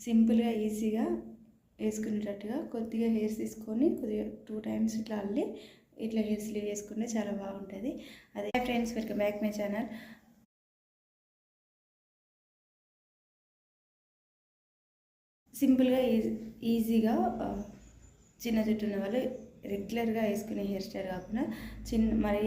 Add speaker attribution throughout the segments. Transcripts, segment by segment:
Speaker 1: సింపుల్గా ఈజీగా వేసుకునేటట్టుగా కొద్దిగా హెయిర్స్ తీసుకొని కొద్దిగా 2 టైమ్స్ ఇట్లా అల్లి ఇట్లా హెయిర్ స్లీవ్ వేసుకుంటే చాలా బాగుంటుంది. అదే friends, welcome back my channel. సింపుల్గా ఈజీగా చిన్న జుట్టు ఉన్న వాళ్ళు రెగ్యులర్గా వేసుకునే హెయిర్ స్టైల్ కాకుండా మరి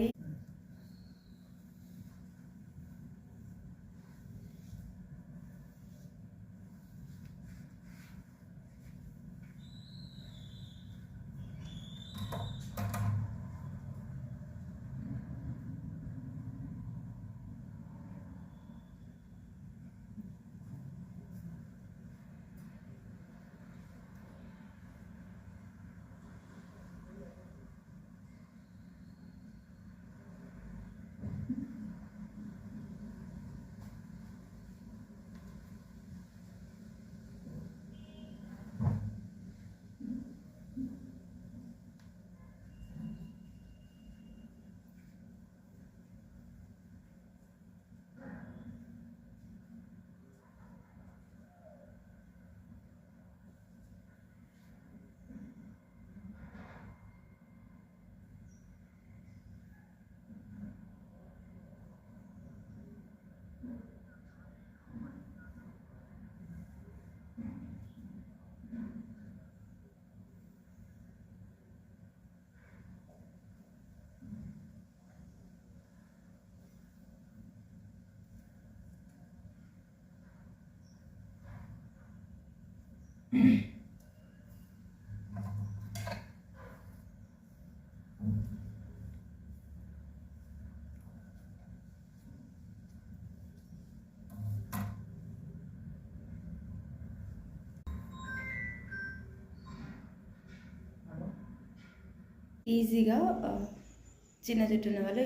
Speaker 1: ఈజీగా చిన్న జుట్టు ఉన్న వాళ్ళు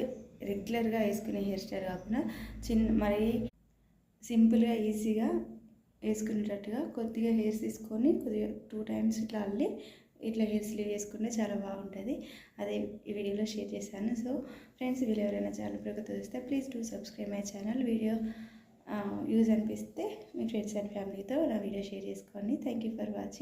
Speaker 1: రెగ్యులర్గా వేసుకునే హెయిర్ స్టైల్ కాకుండా మరి సింపుల్గా ఈజీగా వేసుకునేటట్టుగా కొద్దిగా హెయిర్స్ తీసుకొని కొద్దిగా 2 టైమ్స్ ఇట్లా అల్లి ఇట్లా హెయిర్ స్లీవ్ వేసుకుంటే చాలా బాగుంటుంది. అదే ఈ వీడియోలో షేర్ చేశాను. సో ఫ్రెండ్స్, వీడియో ఎవరైనా ఛానల్ ప్రగతి చూస్తే please do subscribe my channel. Video use అనిపిస్తే మీ ఫ్రెండ్స్ అండ్ ఫ్యామిలీతో నా వీడియో షేర్ చేసుకోండి. Thank you for watching.